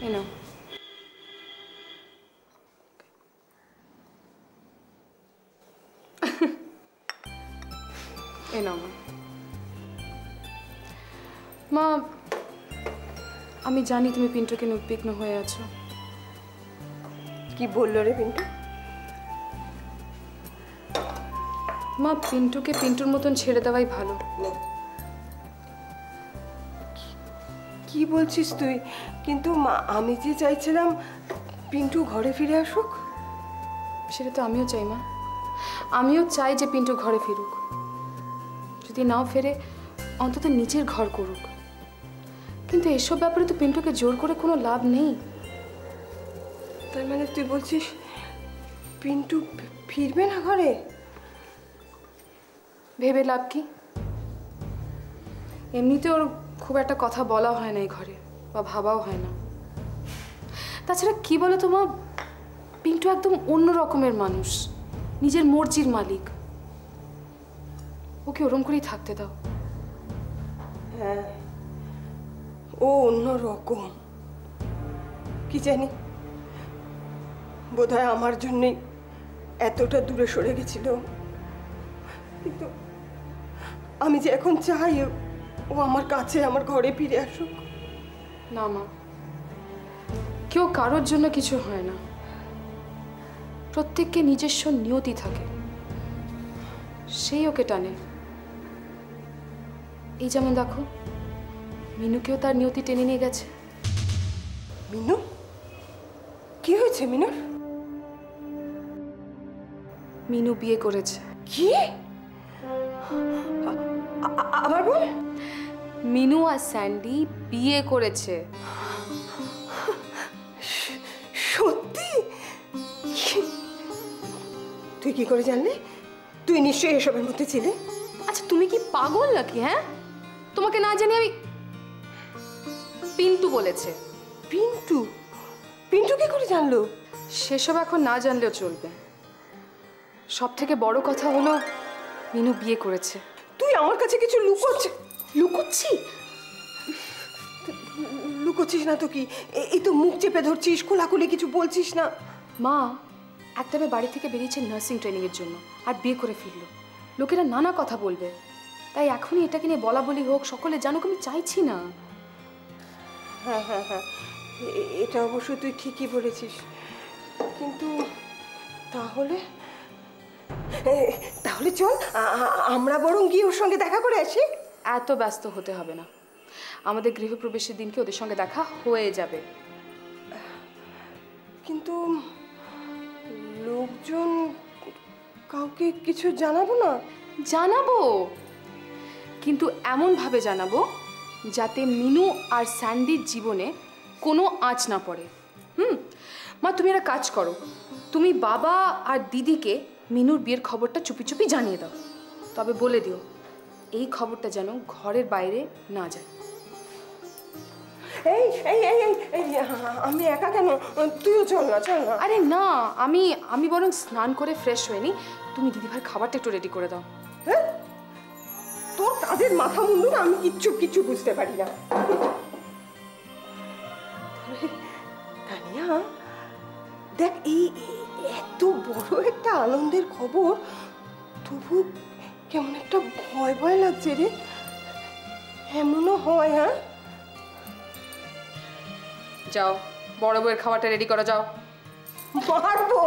এই নাও। এই নাও মা। মা, আমি জানি তুমি পিন্টুকে নিয়ে উদ্বিগ্ন হয়ে আছো। কি বললো রে পিন্টু? মা, পিন্টুকে পিন্টুর মতন ছেড়ে দেওয়াই ভালো। কি বলছিস তুই? কিন্তু মা, আমি যে চাইছিলাম পিন্টু ঘরে ফিরে আসুক। সেটা তো আমিও চাই মা। আমিও চাই যে পিন্টু ঘরে ফিরুক। যদি নাও ফেরে অন্তত নিজের ঘর করুক। কিন্তু এসব ব্যাপারে তো পিন্টুকে জোর করে কোনো লাভ নেই। তার মানে তুই বলছিস পিন্টু ফিরবে না ঘরে? ভেবে লাভ কি? এমনিতে ওর খুব একটা কথা বলা হয় না এই ঘরে, বা ভাবাও হয় না। তাছাড়া কি বলো তো মা, পিন্টু একদম অন্য রকমের মানুষ, নিজের মর্জির মালিক। ওকে ওরম করেই থাকতে দাও। হ্যাঁ, ও অন্য রকম। কি জানি, বোধহয় আমার জন্যই এতটা দূরে সরে গেছিল। কিন্তু আমি যে এখন চাই ও আমার কাছে, আমার ঘরে ফিরে আসুক। না মা, কেউ কারোর জন্য কিছু হয় না। প্রত্যেককে নিজস্ব নিয়তি থাকে, সেই ওকে টানে। এই যেমন দেখো, মিনুকেও তার নিয়তি টেনে নিয়ে গেছে। মিনু? কি হয়েছে মিনুর? মিনু বিয়ে করেছে। কি? আবার বল। মিনু আর স্যান্ডি বিয়ে করেছে। সত্যি? তুই কি করে জানলি? তুই নিশ্চয়ই এসবের মধ্যে ছিলে। আচ্ছা, তুমি কি পাগল নাকি? হ্যাঁ, তোমাকে না জানি আমি। পিন্টু বলেছে। পিন্টু? পিন্টু কি করে জানলো? সেসব এখন না জানলেও চলবে। সব থেকে বড় কথা হলো মিনু বিয়ে করেছে। তুই আমার কাছে কিছু লুকোচ্ছিস? লুকোচ্ছি? লুকোচ্ছিস না তো কি? এই তো মুখ চেপে ধরছিস, খোলাখুলি কিছু বলছিস না। মা, একটা মেয়ে বাড়ি থেকে বেরিয়েছে নার্সিং ট্রেনিংয়ের জন্য, আর বিয়ে করে ফিরলো। লোকেরা নানা কথা বলবে, তাই এখনই এটাকে নিয়ে বলা বলি হোক, সকলে জানুক, আমি চাইছি না। হ্যাঁ হ্যাঁ হ্যাঁ, এটা অবশ্য তুই ঠিকই বলেছিস। কিন্তু তাহলে তাহলে চল আমরা বরং গিয়ে ওর সঙ্গে দেখা করে আসি। এত ব্যস্ত হতে হবে না, আমাদের গৃহপ্রবেশের দিনকে ওদের সঙ্গে দেখা হয়ে যাবে। কিন্তু লোকজন, কাউকে কিছু জানাবো না? জানাবো, কিন্তু এমনভাবে জানাবো যাতে মিনু আর স্যান্ডির জীবনে কোনো আঁচ না পড়ে। মা, তুমি একটা কাজ করো, তুমি বাবা আর দিদিকে মিনুর বিয়ের খবরটা চুপি চুপি জানিয়ে দাও। তবে বলে দিও এই খবরটা যেন ঘরের বাইরে না যায়। এই এই এই এই আমি একা কেন? তুইও চল না, চল না। আরে না, আমি বরং স্নান করে ফ্রেশ হয়ে নি। তুমি দিদিভাইয়ের খাবারটা একটু রেডি করে দাও। হ্যাঁ, তোর কাজের মাথা মুন্ডু না আমি কিচ্ছু বুঝতে পারি না। তানিয়া, দেখ, এই এত বড় একটা আনন্দের খবর, তবু কেমন একটা ভয় ভয় লাগছে রে। এমনও হয়? হ্যাঁ, যাও, বড় বউয়ের খাবারটা রেডি করো, যাও। মারবো।